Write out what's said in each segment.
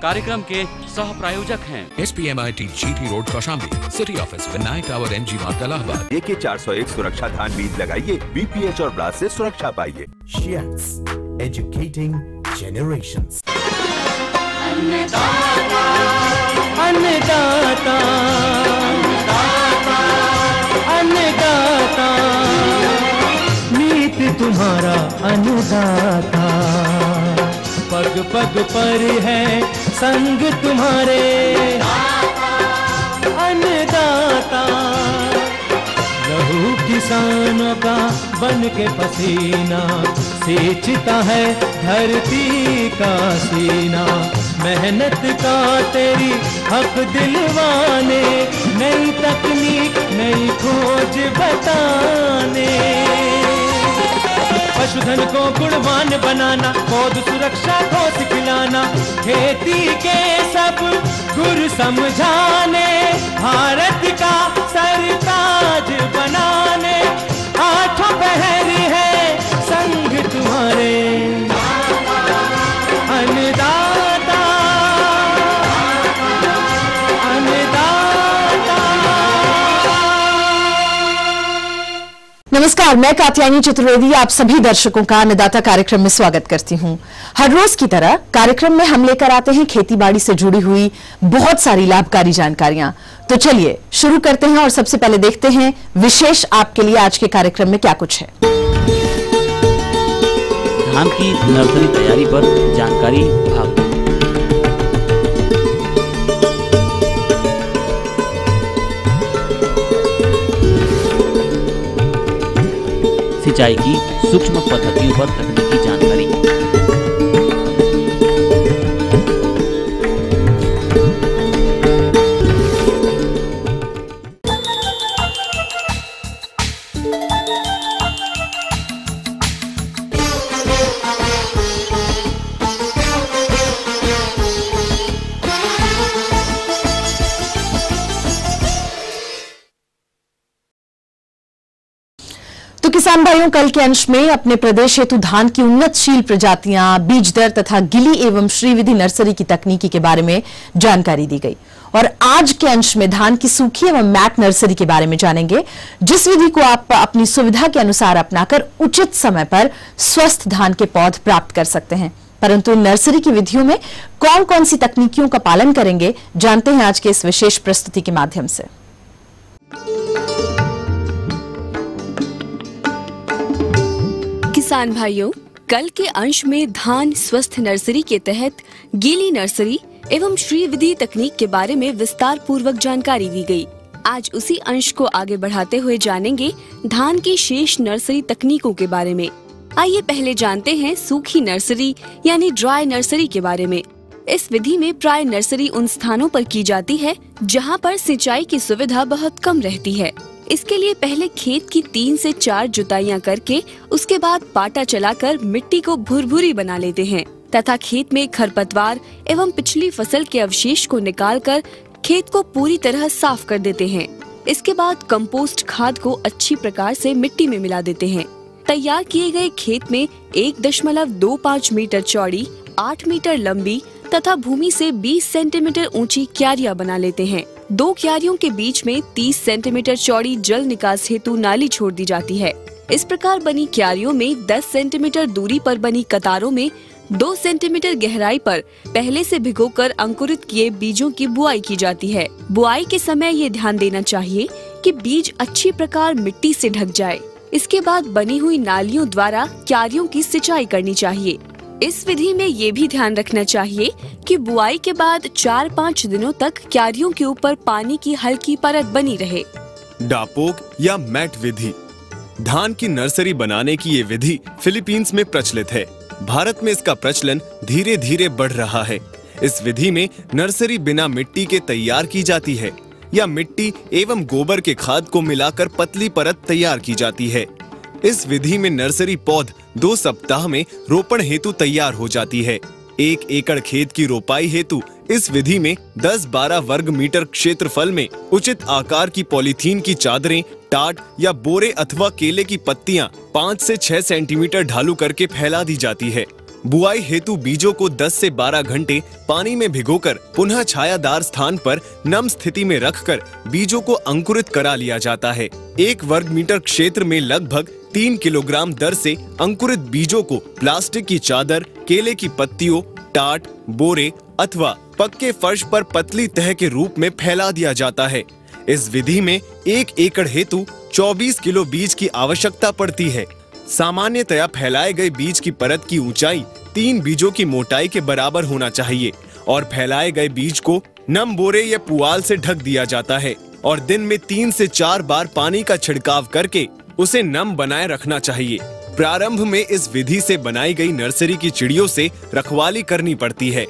कार्यक्रम के सह प्रायोजक हैं SPMIT GT road Kaushambi, city office Vinayak tower MG मार्ग इलाहाबाद। AK 401 सुरक्षा धान बीज लगाइए, BPH और ब्लास्ट से सुरक्षा पाइए। Shiats, educating generations. अन्नदाता, अन्नदाता, अन्नदाता, नीत तुम्हारा अन्नदाता, पग पग पर है संग तुम्हारे अन्नदाता, लहू किसानों का बन के पसीना सींचता है धरती का सीना, मेहनत का तेरी हक दिलवाने, नई तकनीक नई खोज बताने, पशुधन को गुणवान बनाना, पौध सुरक्षा को सिखलाना, खेती के सब गुर समझाने, भारत का सरताज बनाने, आठों पहर है संग तुम्हारे अन्नदाता, अन्नदाता। नमस्कार, मैं कात्यायनी चतुर्वेदी आप सभी दर्शकों का अन्नदाता कार्यक्रम में स्वागत करती हूं। हर रोज की तरह कार्यक्रम में हम लेकर आते हैं खेतीबाड़ी से जुड़ी हुई बहुत सारी लाभकारी जानकारियां। तो चलिए शुरू करते हैं और सबसे पहले देखते हैं विशेष आपके लिए आज के कार्यक्रम में क्या कुछ है। धान की नर्सरी तैयारी पर जानकारी भाग सिंचाई की सूक्ष्म पद्धतियों पर तकनीकी जानकारी। किसान भाइयों, कल के अंश में अपने प्रदेश हेतु धान की उन्नतशील प्रजातियां, बीज दर तथा गिली एवं श्रीविधि नर्सरी की तकनीकी के बारे में जानकारी दी गई और आज के अंश में धान की सूखी एवं मैट नर्सरी के बारे में जानेंगे, जिस विधि को आप अपनी सुविधा के अनुसार अपनाकर उचित समय पर स्वस्थ धान के पौध प्राप्त कर सकते हैं। परंतु नर्सरी की विधियों में कौन कौन सी तकनीकियों का पालन करेंगे, जानते हैं आज के इस विशेष प्रस्तुति के माध्यम से। किसान भाइयों, कल के अंश में धान स्वस्थ नर्सरी के तहत गीली नर्सरी एवं श्रीविधि तकनीक के बारे में विस्तार पूर्वक जानकारी दी गई। आज उसी अंश को आगे बढ़ाते हुए जानेंगे धान की शेष नर्सरी तकनीकों के बारे में। आइए पहले जानते हैं सूखी नर्सरी यानी ड्राई नर्सरी के बारे में। इस विधि में प्राय नर्सरी उन स्थानों पर की जाती है जहां पर सिंचाई की सुविधा बहुत कम रहती है। इसके लिए पहले खेत की 3 से 4 जुताइयां करके उसके बाद पाटा चलाकर मिट्टी को भुरभुरी बना लेते हैं तथा खेत में खरपतवार एवं पिछली फसल के अवशेष को निकालकर खेत को पूरी तरह साफ कर देते हैं। इसके बाद कंपोस्ट खाद को अच्छी प्रकार से मिट्टी में मिला देते हैं। तैयार किए गए खेत में 1.25 मीटर चौड़ी, 8 मीटर लंबी तथा भूमि से 20 सेंटीमीटर ऊंची क्यारियां बना लेते हैं। 2 क्यारियों के बीच में 30 सेंटीमीटर चौड़ी जल निकास हेतु नाली छोड़ दी जाती है। इस प्रकार बनी क्यारियों में 10 सेंटीमीटर दूरी पर बनी कतारों में 2 सेंटीमीटर गहराई पर पहले से भिगोकर अंकुरित किए बीजों की बुआई की जाती है। बुआई के समय ये ध्यान देना चाहिए कि बीज अच्छी प्रकार मिट्टी से ढक जाए। इसके बाद बनी हुई नालियों द्वारा क्यारियों की सिंचाई करनी चाहिए। इस विधि में ये भी ध्यान रखना चाहिए कि बुआई के बाद 4-5 दिनों तक क्यारियों के ऊपर पानी की हल्की परत बनी रहे। डापोक या मैट विधि। धान की नर्सरी बनाने की ये विधि फिलीपींस में प्रचलित है। भारत में इसका प्रचलन धीरे धीरे बढ़ रहा है। इस विधि में नर्सरी बिना मिट्टी के तैयार की जाती है या मिट्टी एवं गोबर के खाद को मिलाकर पतली परत तैयार की जाती है। इस विधि में नर्सरी पौध 2 सप्ताह में रोपण हेतु तैयार हो जाती है। 1 एकड़ खेत की रोपाई हेतु इस विधि में 10-12 वर्ग मीटर क्षेत्रफल में उचित आकार की पॉलीथीन की चादरें, टाट या बोरे अथवा केले की पत्तियां 5 से 6 सेंटीमीटर ढालू करके फैला दी जाती है। बुआई हेतु बीजों को 10 से 12 घंटे पानी में भिगोकर पुनः छायादार स्थान पर नम स्थिति में रखकर बीजों को अंकुरित करा लिया जाता है। 1 वर्ग मीटर क्षेत्र में लगभग 3 किलोग्राम दर से अंकुरित बीजों को प्लास्टिक की चादर, केले की पत्तियों, टाट, बोरे अथवा पक्के फर्श पर पतली तह के रूप में फैला दिया जाता है। इस विधि में 1 एकड़ हेतु 24 किलो बीज की आवश्यकता पड़ती है। सामान्यतया फैलाए गए बीज की परत की ऊंचाई 3 बीजों की मोटाई के बराबर होना चाहिए और फैलाए गए बीज को नम बोरे या पुआल से ढक दिया जाता है और दिन में 3 से 4 बार पानी का छिड़काव करके उसे नम बनाए रखना चाहिए। प्रारंभ में इस विधि से बनाई गई नर्सरी की चिड़ियों से रखवाली करनी पड़ती है।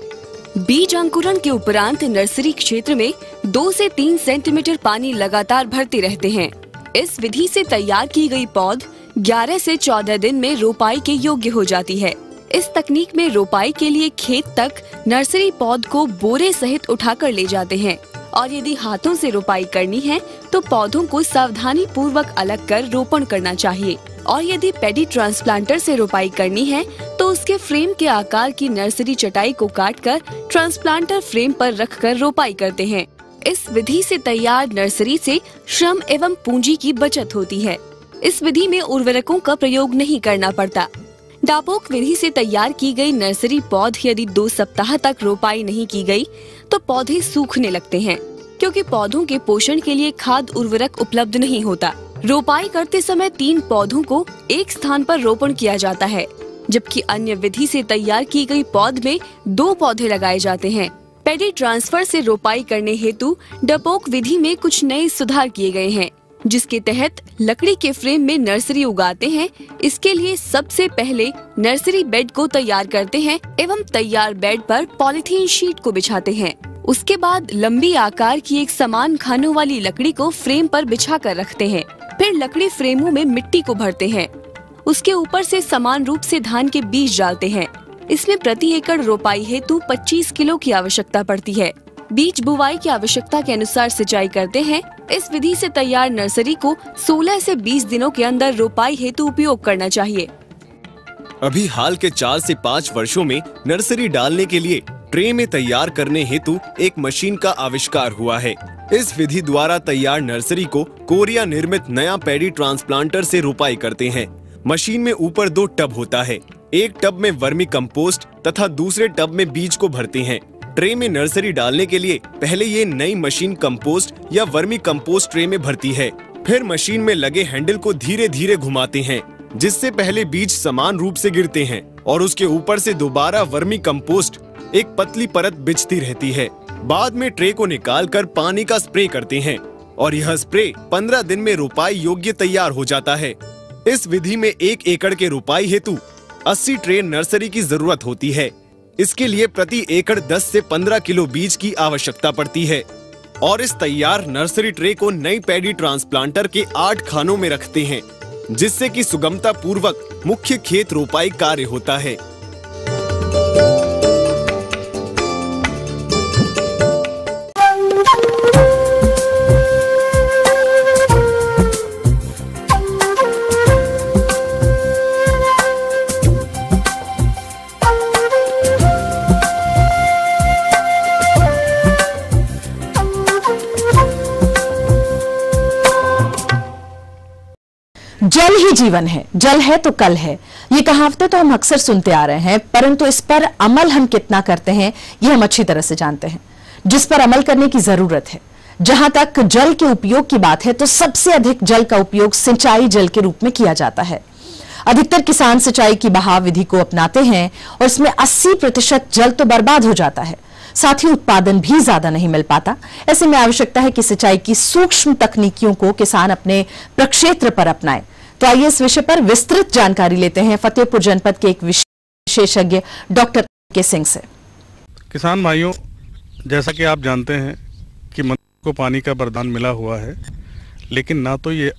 बीज अंकुरण के उपरांत नर्सरी क्षेत्र में 2 से 3 सेंटीमीटर पानी लगातार भरते रहते हैं। इस विधि से तैयार की गई पौध 11 से 14 दिन में रोपाई के योग्य हो जाती है। इस तकनीक में रोपाई के लिए खेत तक नर्सरी पौध को बोरे सहित उठाकर ले जाते हैं और यदि हाथों से रोपाई करनी है तो पौधों को सावधानी पूर्वक अलग कर रोपण करना चाहिए और यदि पेडी ट्रांसप्लांटर से रोपाई करनी है तो उसके फ्रेम के आकार की नर्सरी चटाई को काटकर ट्रांसप्लांटर फ्रेम पर रखकर रोपाई करते हैं। इस विधि से तैयार नर्सरी से श्रम एवं पूंजी की बचत होती है। इस विधि में उर्वरकों का प्रयोग नहीं करना पड़ता। डापोक विधि से तैयार की गई नर्सरी पौध यदि 2 सप्ताह तक रोपाई नहीं की गई तो पौधे सूखने लगते हैं क्योंकि पौधों के पोषण के लिए खाद उर्वरक उपलब्ध नहीं होता। रोपाई करते समय 3 पौधों को एक स्थान पर रोपण किया जाता है जबकि अन्य विधि से तैयार की गई पौध में 2 पौधे लगाए जाते हैं। पेडी ट्रांसफर से रोपाई करने हेतु डपोक विधि में कुछ नए सुधार किए गए हैं जिसके तहत लकड़ी के फ्रेम में नर्सरी उगाते हैं। इसके लिए सबसे पहले नर्सरी बेड को तैयार करते हैं एवं तैयार बेड पर पॉलीथीन शीट को बिछाते हैं। उसके बाद लंबी आकार की एक समान खानों वाली लकड़ी को फ्रेम पर बिछा कर रखते हैं। फिर लकड़ी फ्रेमों में मिट्टी को भरते हैं। उसके ऊपर से समान रूप से धान के बीज डालते हैं। इसमें प्रति एकड़ रोपाई हेतु 25 किलो की आवश्यकता पड़ती है। बीज बुवाई की आवश्यकता के अनुसार सिंचाई करते हैं। इस विधि से तैयार नर्सरी को 16 से 20 दिनों के अंदर रोपाई हेतु उपयोग करना चाहिए। अभी हाल के 4 से 5 वर्षों में नर्सरी डालने के लिए ट्रे में तैयार करने हेतु एक मशीन का आविष्कार हुआ है। इस विधि द्वारा तैयार नर्सरी को कोरिया निर्मित नया पेडी ट्रांसप्लांटर से रोपाई करते हैं। मशीन में ऊपर 2 टब होता है। एक टब में वर्मी कंपोस्ट तथा दूसरे टब में बीज को भरते हैं। ट्रे में नर्सरी डालने के लिए पहले ये नई मशीन कंपोस्ट या वर्मी कंपोस्ट ट्रे में भरती है। फिर मशीन में लगे हैंडल को धीरे धीरे घुमाते हैं जिससे पहले बीज समान रूप से गिरते हैं और उसके ऊपर से दोबारा वर्मी कंपोस्ट एक पतली परत बिछती रहती है। बाद में ट्रे को निकालकर पानी का स्प्रे करते हैं और यह स्प्रे 15 दिन में रोपाई योग्य तैयार हो जाता है। इस विधि में 1 एकड़ के रोपाई हेतु 80 ट्रे नर्सरी की जरूरत होती है। इसके लिए प्रति एकड़ 10 से 15 किलो बीज की आवश्यकता पड़ती है और इस तैयार नर्सरी ट्रे को नई पेडी ट्रांसप्लांटर के 8 खानों में रखते हैं जिससे कि सुगमता पूर्वक मुख्य खेत रोपाई कार्य होता है। जल ही जीवन है, जल है तो कल है। ये कहावतें तो हम अक्सर सुनते आ रहे हैं, परंतु इस पर अमल हम कितना करते हैं ये हम अच्छी तरह से जानते हैं, जिस पर अमल करने की जरूरत है। जहां तक जल के उपयोग की बात है तो सबसे अधिक जल का उपयोग सिंचाई जल के रूप में किया जाता है। अधिकतर किसान सिंचाई की बहाव विधि को अपनाते हैं और इसमें 80% जल तो बर्बाद हो जाता है, साथ ही उत्पादन भी ज्यादा नहीं मिल पाता। ऐसे में आवश्यकता है कि सिंचाई की सूक्ष्म तकनीकियों को किसान अपने प्रक्षेत्र पर अपनाएं। तो आइए इस विषय पर विस्तृत जानकारी लेते हैं फतेहपुर जनपद के एक विशेषज्ञ डॉक्टर के सिंह से। किसान भाइयों, जैसा कि आप जानते हैं कि मनुष्य को पानी का वरदान मिला हुआ है, लेकिन ना तो ये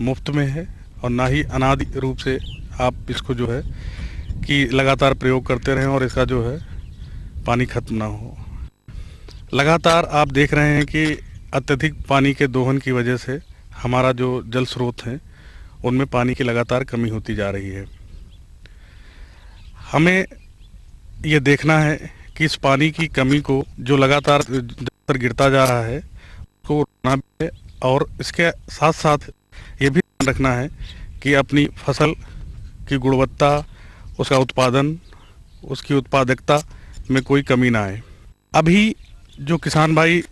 मुफ्त में है और ना ही अनादि रूप से आप इसको जो है कि लगातार प्रयोग करते रहें और इसका जो है पानी खत्म ना हो। लगातार आप देख रहे हैं कि अत्यधिक पानी के दोहन की वजह से हमारा जो जल स्रोत हैं उनमें पानी की लगातार कमी होती जा रही है। हमें ये देखना है कि इस पानी की कमी को जो लगातार गिरता जा रहा है उसको रोकना भी है, और इसके साथ साथ ये भी ध्यान रखना है कि अपनी फसल की गुणवत्ता, उसका उत्पादन, उसकी उत्पादकता में कोई कमी ना आए। अभी जो किसान भाई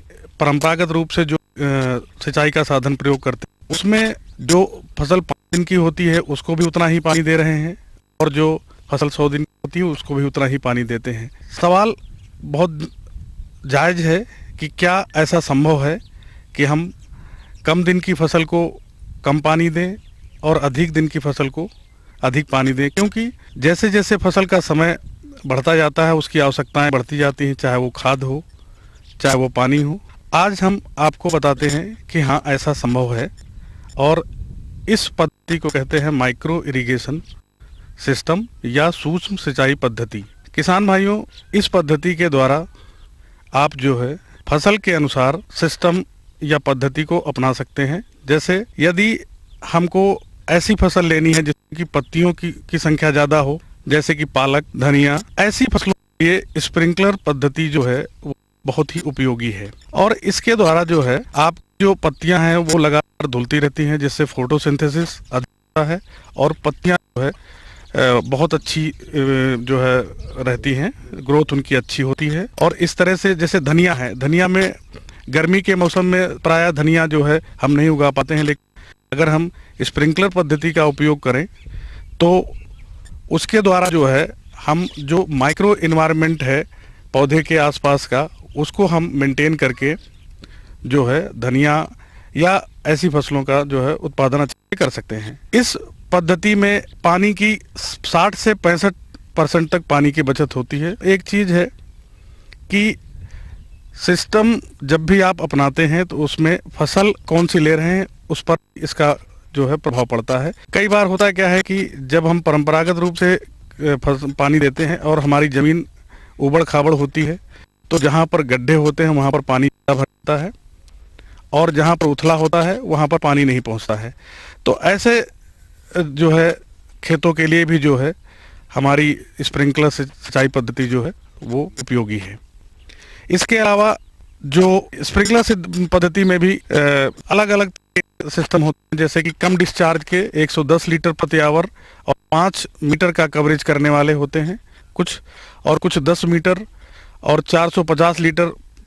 परंपरागत रूप से जो सिंचाई का साधन प्रयोग करते हैं उसमें जो फसल 5 दिन की होती है उसको भी उतना ही पानी दे रहे हैं, और जो फसल 100 दिन की होती है उसको भी उतना ही पानी देते हैं। सवाल बहुत जायज है कि क्या ऐसा संभव है कि हम कम दिन की फसल को कम पानी दें और अधिक दिन की फसल को अधिक पानी दें, क्योंकि जैसे जैसे फसल का समय बढ़ता जाता है उसकी आवश्यकताएं बढ़ती जाती हैं, चाहे वो खाद हो चाहे वो पानी हो। आज हम आपको बताते हैं कि हाँ ऐसा संभव है, और इस पद्धति को कहते हैं माइक्रो इरिगेशन सिस्टम या सूक्ष्म सिंचाई पद्धति। किसान भाइयों, इस पद्धति के द्वारा आप जो है फसल के अनुसार सिस्टम या पद्धति को अपना सकते हैं। जैसे यदि हमको ऐसी फसल लेनी है जिसकी पत्तियों की संख्या ज़्यादा हो, जैसे कि पालक, धनिया, ऐसी फसलों के लिए स्प्रिंकलर पद्धति जो है वो बहुत ही उपयोगी है। और इसके द्वारा जो है आप जो पत्तियां हैं वो लगातार धुलती रहती हैं, जिससे फोटोसिंथेसिस अधिक होता है और पत्तियां जो है बहुत अच्छी जो है रहती हैं, ग्रोथ उनकी अच्छी होती है। और इस तरह से जैसे धनिया है, धनिया में गर्मी के मौसम में प्रायः धनिया जो है हम नहीं उगा पाते हैं, लेकिन अगर हम स्प्रिंकलर पद्धति का उपयोग करें तो उसके द्वारा जो है हम जो माइक्रो इन्वायरमेंट है पौधे के आसपास का उसको हम मेंटेन करके जो है धनिया या ऐसी फसलों का जो है उत्पादन अच्छे कर सकते हैं। इस पद्धति में पानी की 60 से 65% तक पानी की बचत होती है। एक चीज़ है कि सिस्टम जब भी आप अपनाते हैं तो उसमें फसल कौन सी ले रहे हैं उस पर इसका जो है प्रभाव पड़ता है। कई बार होता है क्या है कि जब हम परंपरागत रूप से पानी देते हैं और हमारी ज़मीन उबड़ खाबड़ होती है तो जहाँ पर गड्ढे होते हैं वहाँ पर पानी भरता है, और जहाँ पर उथला होता है वहाँ पर पानी नहीं पहुँचता है। तो ऐसे जो है खेतों के लिए भी जो है हमारी स्प्रिंकलर सिंचाई पद्धति जो है वो उपयोगी है। इसके अलावा जो स्प्रिंकलर पद्धति में भी अलग अलग सिस्टम होते हैं, जैसे कि कम डिस्चार्ज के 110 लीटर प्रति आवर और 5 मीटर का कवरेज करने वाले होते हैं कुछ, और कुछ 10 मीटर और 450 लीटर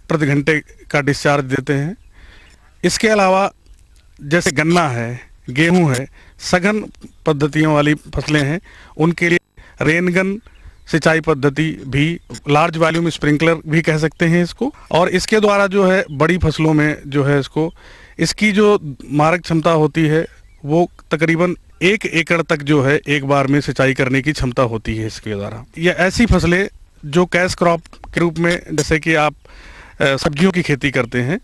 प्रति घंटे का डिस्चार्ज देते हैं। इसके अलावा जैसे गन्ना है, गेहूं है, सघन पद्धतियों वाली फसलें हैं, उनके लिए रेनगन सिंचाई पद्धति भी, लार्ज वॉल्यूम स्प्रिंकलर भी कह सकते हैं इसको, और इसके द्वारा जो है बड़ी फसलों में जो है इसकी जो मारक क्षमता होती है वो तकरीबन 1 एकड़ तक जो है एक बार में सिंचाई करने की क्षमता होती है इसके द्वारा। ये ऐसी फसलें जो कैश क्रॉप के रूप में, जैसे कि आप सब्जियों की खेती करते हैं,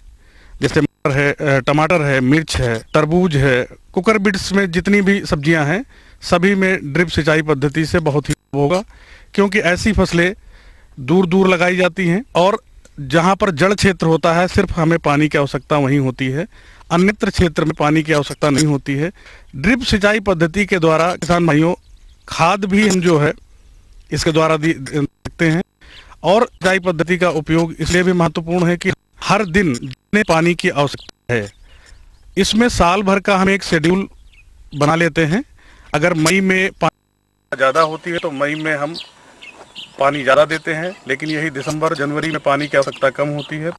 जैसे मटर है, टमाटर है, मिर्च है, तरबूज है, कुकर बिट्स में जितनी भी सब्जियां हैं सभी में ड्रिप सिंचाई पद्धति से बहुत ही होगा, क्योंकि ऐसी फसलें दूर दूर लगाई जाती हैं और जहां पर जड़ क्षेत्र होता है सिर्फ हमें पानी की आवश्यकता वहीं होती है, अन्यत्र क्षेत्र में पानी की आवश्यकता नहीं होती है। ड्रिप सिंचाई पद्धति के द्वारा किसान भाइयों खाद भी हम जो है इसके द्वारा दे सकते हैं, और सिंचाई पद्धति का उपयोग इसलिए भी महत्वपूर्ण है कि हर दिन जितने पानी की आवश्यकता है इसमें साल भर का हम एक शेड्यूल बना लेते हैं। अगर मई में पानी ज़्यादा होती है तो मई में हम पानी ज़्यादा देते हैं, लेकिन यही दिसंबर जनवरी में पानी की आवश्यकता कम होती है,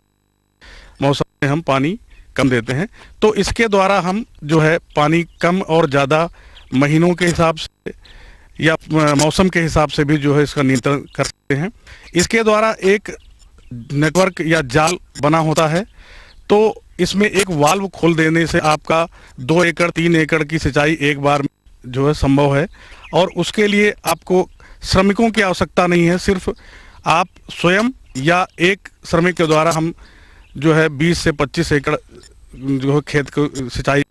मौसम में हम पानी कम देते हैं। तो इसके द्वारा हम जो है पानी कम और ज़्यादा महीनों के हिसाब से या मौसम के हिसाब से भी जो है इसका नियंत्रण कर सकते हैं। इसके द्वारा एक नेटवर्क या जाल बना होता है, तो इसमें एक वाल्व खोल देने से आपका 2 एकड़ 3 एकड़ की सिंचाई एक बार में जो है संभव है, और उसके लिए आपको श्रमिकों की आवश्यकता नहीं है, सिर्फ आप स्वयं या एक श्रमिक के द्वारा हम जो है 20 से 25 एकड़ जो है खेत को सिंचाई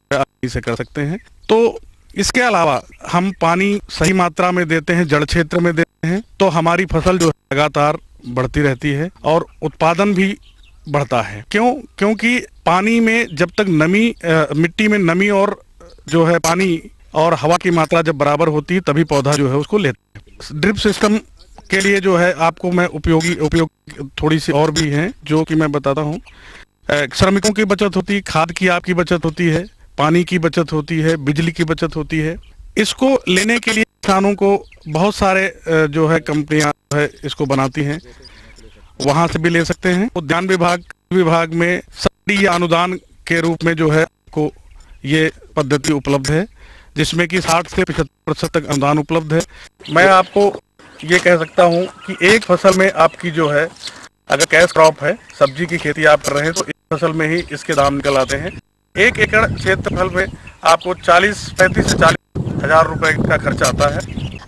से कर सकते हैं। तो इसके अलावा हम पानी सही मात्रा में देते हैं, जड़ क्षेत्र में देते हैं, तो हमारी फसल जो है लगातार बढ़ती रहती है और उत्पादन भी बढ़ता है। क्योंकि पानी में जब तक नमी मिट्टी में नमी और जो है पानी और हवा की मात्रा जब बराबर होती है तभी पौधा जो है उसको लेता है। ड्रिप सिस्टम के लिए जो है आपको मैं उपयोग थोड़ी सी और भी हैं जो कि मैं बताता हूँ। श्रमिकों की बचत होती है, खाद की आपकी बचत होती है, पानी की बचत होती है, बिजली की बचत होती है। इसको लेने के लिए किसानों को बहुत सारे जो है कंपनियां है इसको बनाती हैं, वहां से भी ले सकते हैं। उद्यान विभाग में सब्सिडी या अनुदान के रूप में जो है आपको ये पद्धति उपलब्ध है, जिसमें कि 60 से 75% तक अनुदान उपलब्ध है। मैं आपको ये कह सकता हूँ कि एक फसल में आपकी जो है, अगर कैश क्रॉप है, सब्जी की खेती आप कर रहे हैं, तो एक फसल में ही इसके दाम निकल आते हैं। 1 एकड़ क्षेत्रफल में आपको 35 से 40 हजार रुपए का खर्चा आता है।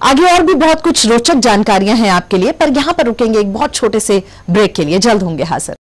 आगे और भी बहुत कुछ रोचक जानकारियां हैं आपके लिए, पर यहाँ पर रुकेंगे एक बहुत छोटे से ब्रेक के लिए। जल्द होंगे हाजिर।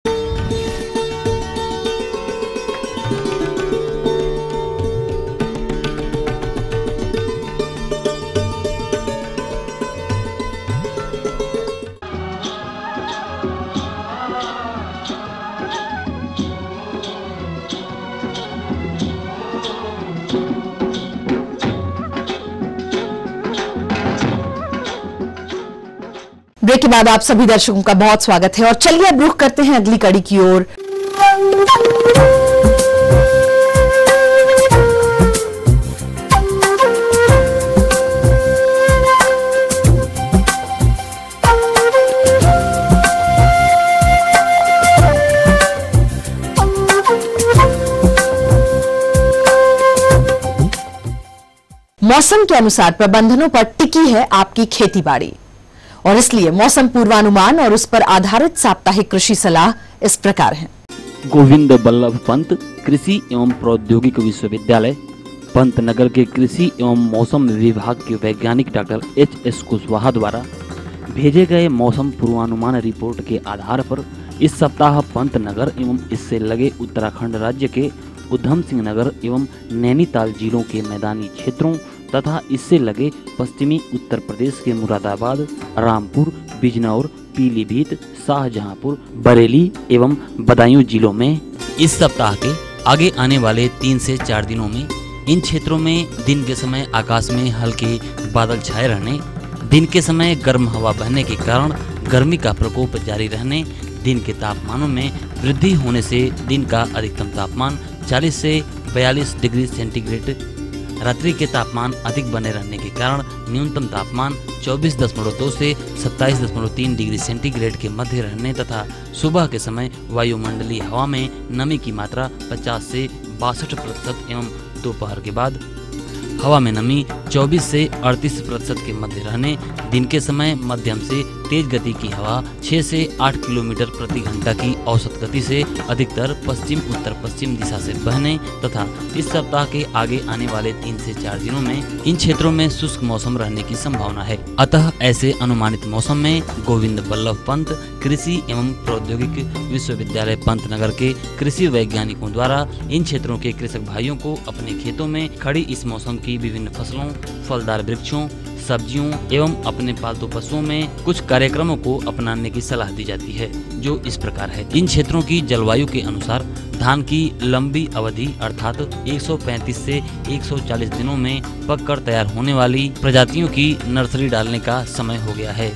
ब्रेक के बाद आप सभी दर्शकों का बहुत स्वागत है और चलिए अब रुख करते हैं अगली कड़ी की ओर। मौसम के अनुसार प्रबंधनों पर टिकी है आपकी खेतीबाड़ी, और इसलिए मौसम पूर्वानुमान और उस पर आधारित साप्ताहिक कृषि सलाह इस प्रकार है। गोविंद बल्लभ पंत कृषि एवं प्रौद्योगिक विश्वविद्यालय पंतनगर के कृषि एवं मौसम विभाग के वैज्ञानिक डॉक्टर H.S. कुशवाहा द्वारा भेजे गए मौसम पूर्वानुमान रिपोर्ट के आधार पर इस सप्ताह पंतनगर एवं इससे लगे उत्तराखंड राज्य के उधम सिंह नगर एवं नैनीताल जिलों के मैदानी क्षेत्रों तथा इससे लगे पश्चिमी उत्तर प्रदेश के मुरादाबाद, रामपुर, बिजनौर, पीलीभीत, शाहजहांपुर, बरेली एवं बदायूं जिलों में इस सप्ताह के आगे आने वाले 3 से 4 दिनों में इन क्षेत्रों में दिन के समय आकाश में हल्के बादल छाए रहने, दिन के समय गर्म हवा बहने के कारण गर्मी का प्रकोप जारी रहने, दिन के तापमानों में वृद्धि होने से दिन का अधिकतम तापमान 40 से 42 डिग्री सेंटीग्रेड, रात्रि के तापमान अधिक बने रहने के कारण न्यूनतम तापमान 24.2 से 27.3 डिग्री सेंटीग्रेड के मध्य रहने तथा सुबह के समय वायुमंडलीय हवा में नमी की मात्रा 50 से 62% एवं दोपहर के बाद हवा में नमी 24 से 38% के मध्य रहने, दिन के समय मध्यम से तेज गति की हवा 6 से 8 किलोमीटर प्रति घंटा की औसत गति से अधिकतर पश्चिम उत्तर पश्चिम दिशा से बहने तथा इस सप्ताह के आगे आने वाले 3 से 4 दिनों में इन क्षेत्रों में शुष्क मौसम रहने की संभावना है। अतः ऐसे अनुमानित मौसम में गोविंद बल्लभ पंत कृषि एवं प्रौद्योगिक विश्वविद्यालय पंतनगर के कृषि वैज्ञानिकों द्वारा इन क्षेत्रों के कृषक भाइयों को अपने खेतों में खड़ी इस मौसम की विभिन्न फसलों, फलदार वृक्षों, सब्जियों एवं अपने पालतू पशुओं में कुछ कार्यक्रमों को अपनाने की सलाह दी जाती है, जो इस प्रकार है। इन क्षेत्रों की जलवायु के अनुसार धान की लंबी अवधि अर्थात 135 से 140 दिनों में पककर तैयार होने वाली प्रजातियों की नर्सरी डालने का समय हो गया है,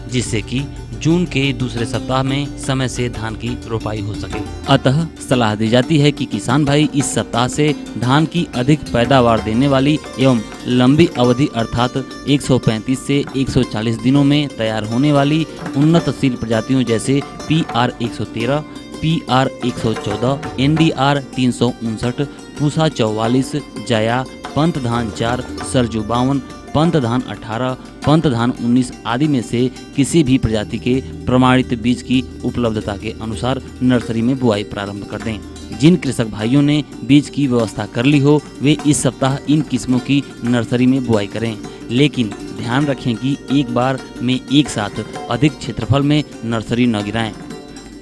जिससे कि जून के दूसरे सप्ताह में समय से धान की रोपाई हो सके। अतः सलाह दी जाती है कि किसान भाई इस सप्ताह से धान की अधिक पैदावार देने वाली एवं लंबी अवधि अर्थात 135 से 140 दिनों में तैयार होने वाली उन्नतशील प्रजातियों जैसे PR 113, PR 114, NDR 359, Pusa 44, Jaya, Pant धान 4, सरजू 52, पंत धान 18, पंत धान 19 आदि में से किसी भी प्रजाति के प्रमाणित बीज की उपलब्धता के अनुसार नर्सरी में बुआई प्रारंभ कर दें। जिन कृषक भाइयों ने बीज की व्यवस्था कर ली हो वे इस सप्ताह इन किस्मों की नर्सरी में बुआई करें, लेकिन ध्यान रखें कि एक बार में एक साथ अधिक क्षेत्रफल में नर्सरी न गिराएं।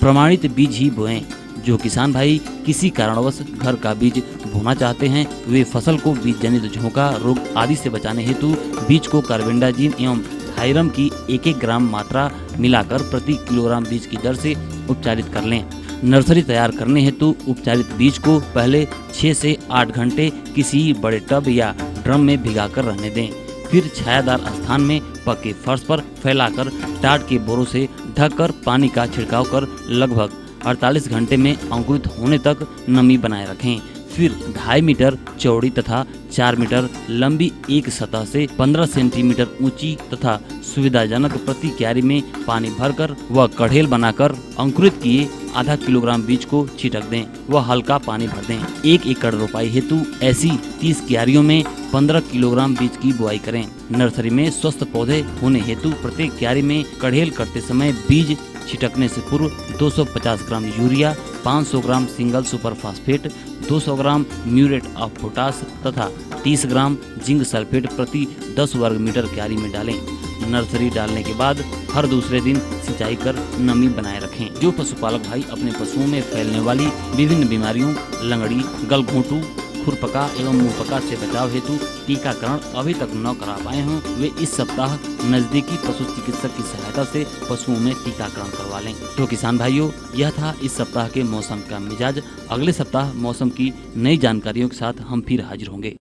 प्रमाणित बीज ही बोएं। जो किसान भाई किसी कारणवश घर का बीज बोना चाहते हैं वे फसल को बीज जनित झोंका रोग आदि से बचाने हेतु बीज को कार्बेंडाजिम एवं थायरम की 1-1 ग्राम मात्रा मिलाकर प्रति किलोग्राम बीज की दर से उपचारित कर लें। नर्सरी तैयार करने हेतु उपचारित बीज को पहले 6 से 8 घंटे किसी बड़े टब या ड्रम में भिगाकर रहने दें। फिर छायादार स्थान में पक्के फर्श पर फैलाकर टाट के बोरों से ढककर पानी का छिड़काव कर लगभग 48 घंटे में अंकुरित होने तक नमी बनाए रखें। फिर 2.5 मीटर चौड़ी तथा 4 मीटर लंबी एक सतह से 15 सेंटीमीटर ऊंची तथा सुविधाजनक प्रति क्यारी में पानी भरकर व कढ़ेल बनाकर अंकुरित किए आधा किलोग्राम बीज को छिटक दें व हल्का पानी भर दें। 1 एकड़ रोपाई हेतु ऐसी 30 क्यारियों में 15 किलोग्राम बीज की बुआई करें। नर्सरी में स्वस्थ पौधे होने हेतु प्रत्येक क्यारी में कढ़ेल करते समय बीज छिटकने से पूर्व 250 gram urea, 500 gram single super phosphate, 200 gram muriate of potash तथा 30 ग्राम जिंक सल्फेट प्रति 10 वर्ग मीटर क्यारी में डालें। नर्सरी डालने के बाद हर दूसरे दिन सिंचाई कर नमी बनाए रखें। जो पशुपालक भाई अपने पशुओं में फैलने वाली विभिन्न बीमारियों लंगड़ी, गलघोंटू, खुरपका एवं मुंहपका से बचाव हेतु टीकाकरण अभी तक न करा पाए हों, वे इस सप्ताह नजदीकी पशु चिकित्सक की सहायता से पशुओं में टीकाकरण करवा लें। तो किसान भाइयों, यह था इस सप्ताह के मौसम का मिजाज। अगले सप्ताह मौसम की नई जानकारियों के साथ हम फिर हाजिर होंगे।